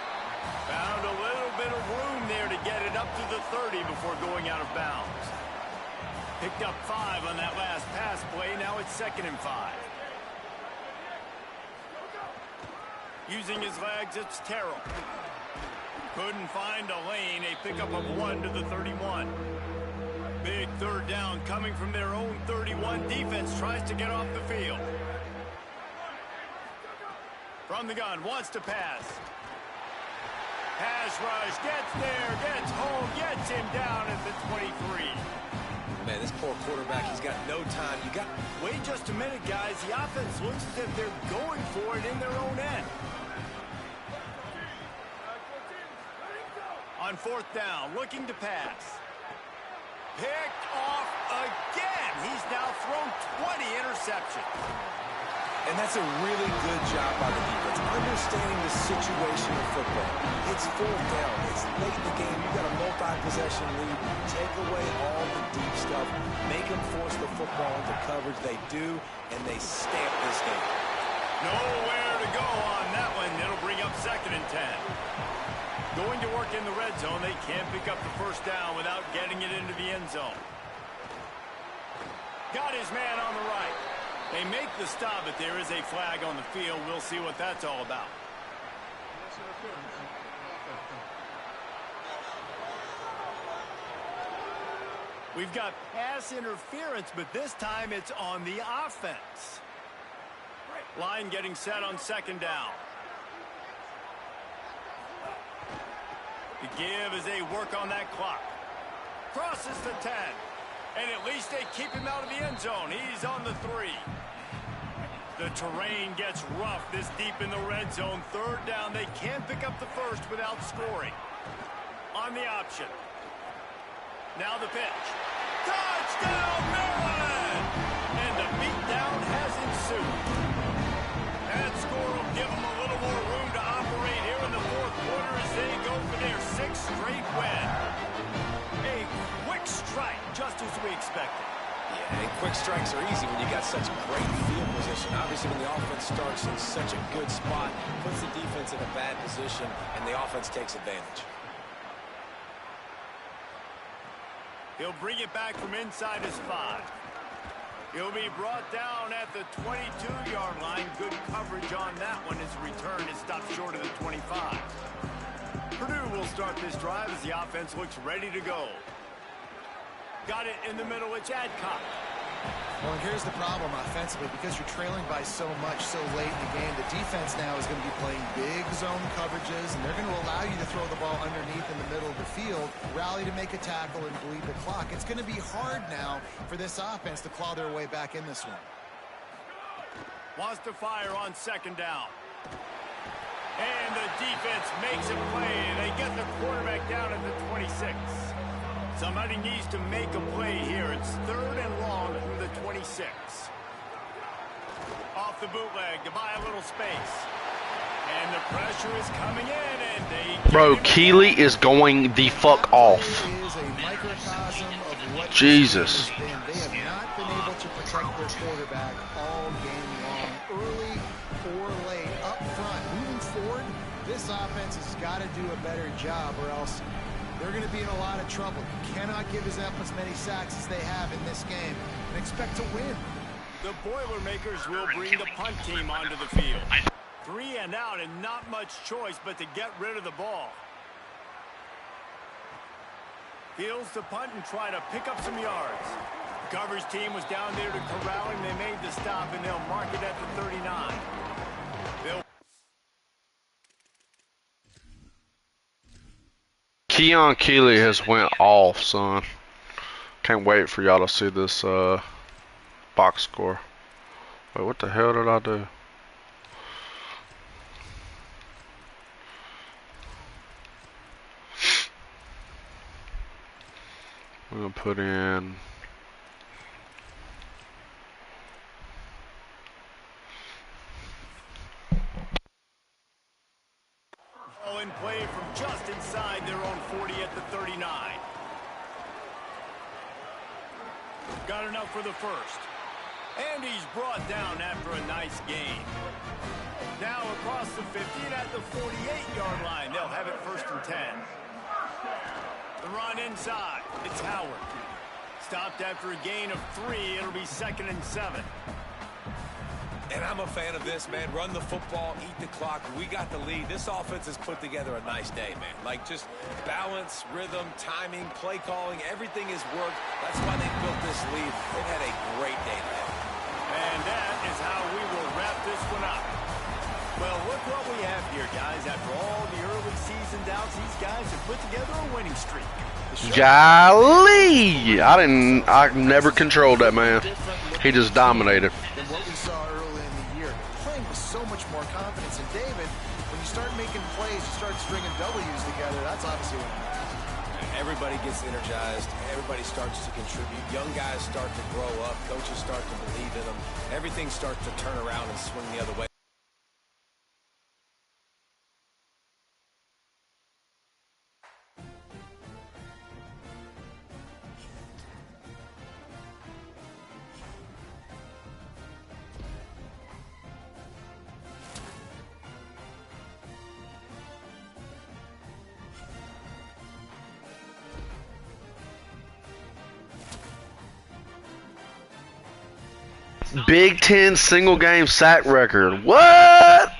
Speaker 1: Found a little bit of room there to get it up to the 30 before going out of bounds. Picked up 5 on that last pass play. Now it's 2nd and 5. Using his legs, it's Terrell. Couldn't find a lane. A pickup of 1 to the 31. Big third down coming from their own 31. Defense tries to get off the field. From the gun, wants to pass. Pass rush, gets there, gets home, gets him down at the 23.
Speaker 3: Man, this poor quarterback, he's got no time.
Speaker 1: Wait just a minute, guys. The offense looks as if they're going for it in their own end. On 4th down, looking to pass. Picked off again. He's now thrown 20 interceptions.
Speaker 3: And that's a really good job by the defense, understanding the situation of football. It's 4th down. It's late in the game. You've got a multi-possession lead. Take away all the deep stuff. Make them force the football into coverage. They do, and they stamp this game.
Speaker 1: Nowhere to go on that one. It'll bring up 2nd and 10. Going to work in the red zone. They can't pick up the first down without getting it into the end zone. Got his man on the right. They make the stop, but there is a flag on the field. We'll see what that's all about. We've got pass interference, but this time it's on the offense. Line getting set on 2nd down. The give as they work on that clock. Crosses the 10. And at least they keep him out of the end zone. He's on the 3. The terrain gets rough this deep in the red zone. 3rd down. They can't pick up the first without scoring. On the option. Now the pitch. Touchdown, Maryland! And the beatdown has ensued. That score will give them a little more room to operate here in the 4th quarter as they go for their 6th straight win. A quick strike, just as we expected.
Speaker 3: Yeah, and quick strikes are easy when you got such great field position. Obviously, when the offense starts in such a good spot, puts the defense in a bad position, and the offense takes advantage.
Speaker 1: He'll bring it back from inside his 5. He'll be brought down at the 22-yard line. Good coverage on that one. His return is stopped short of the 25. Purdue will start this drive as the offense looks ready to go. Got it in the middle. It's Adcock.
Speaker 4: Well, here's the problem offensively. Because you're trailing by so much so late in the game, the defense now is going to be playing big zone coverages, and they're going to allow you to throw the ball underneath in the middle of the field, rally to make a tackle, and bleed the clock. It's going to be hard now for this offense to claw their way back in this one.
Speaker 1: Wants to fire on 2nd down. And the defense makes a play. They get the quarterback down at the 26. Somebody needs to make a play here. It's 3rd and long from the 26. Off the bootleg to buy a little space. And the pressure is coming in, and they...
Speaker 7: Bro, Keeley is going the fuck off. Jesus.
Speaker 4: They have not been able to protect their quarterback all game long, early or late, up front. Moving forward, this offense has got to do a better job, or else they're going to be in a lot of trouble. You cannot give up as many sacks as they have in this game and expect to win.
Speaker 1: The Boilermakers will bring the punt team onto the field. 3 and out, and not much choice but to get rid of the ball. Fields to punt and try to pick up some yards. The coverage team was down there to corral him. They made the stop, and they'll mark it at the 39.
Speaker 7: Keon Keeley has went off, son. Can't wait for y'all to see this box score. Wait, what the hell did I do? I'm gonna put in
Speaker 1: Got enough for the first. And he's brought down after a nice gain. Now across the 50 and at the 48-yard line. They'll have it 1st and 10. The run inside. It's Howard. Stopped after a gain of 3. It'll be 2nd and 7.
Speaker 3: And I'm a fan of this, man. Run the football, eat the clock. We got the lead. This offense has put together a nice day, man. Like, just balance, rhythm, timing, play calling, everything has worked. That's why they built this lead. They've had a great day today.
Speaker 1: And that is how we will wrap this one up. Well, look what we have here, guys. After all the early season doubts, these guys have put together a winning streak.
Speaker 7: Golly! I never controlled that man. He just dominated.
Speaker 4: Than what we saw early in the year. Playing with so much more confidence. And David, when you start making plays, you start stringing W's together. That's obviously what matters.
Speaker 3: Everybody gets energized. Everybody starts to contribute. Young guys start to grow up. Coaches start to believe in them. Everything starts to turn around and swing the other way.
Speaker 7: Big Ten single game sack record. What?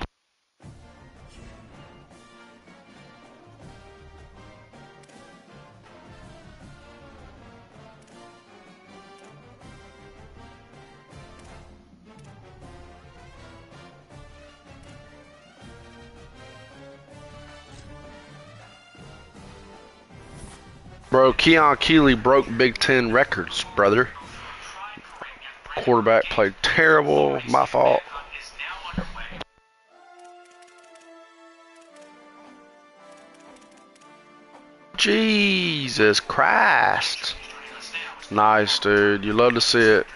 Speaker 7: Bro, Keon Keeley broke Big Ten records, brother. Quarterback played terrible. My fault. Jesus Christ. Nice, dude. You love to see it.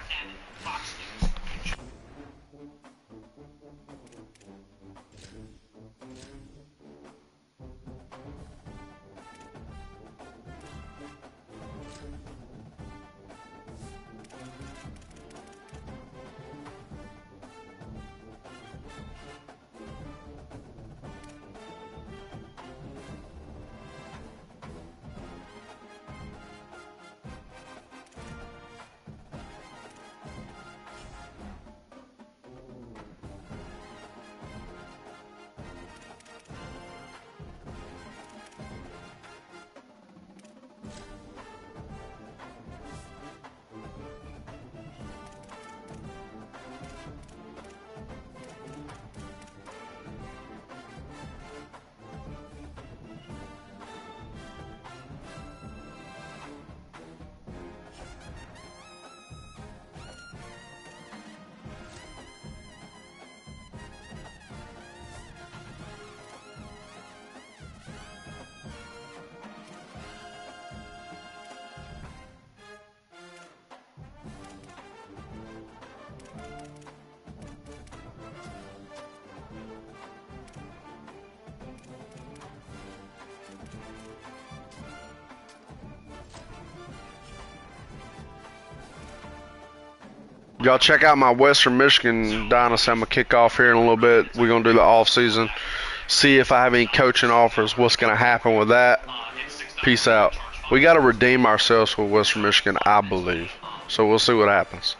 Speaker 7: Y'all check out my Western Michigan Dynasty. I'm going to kick off here in a little bit. We're going to do the off season. See if I have any coaching offers. What's going to happen with that. Peace out. We got to redeem ourselves with Western Michigan, I believe. So we'll see what happens.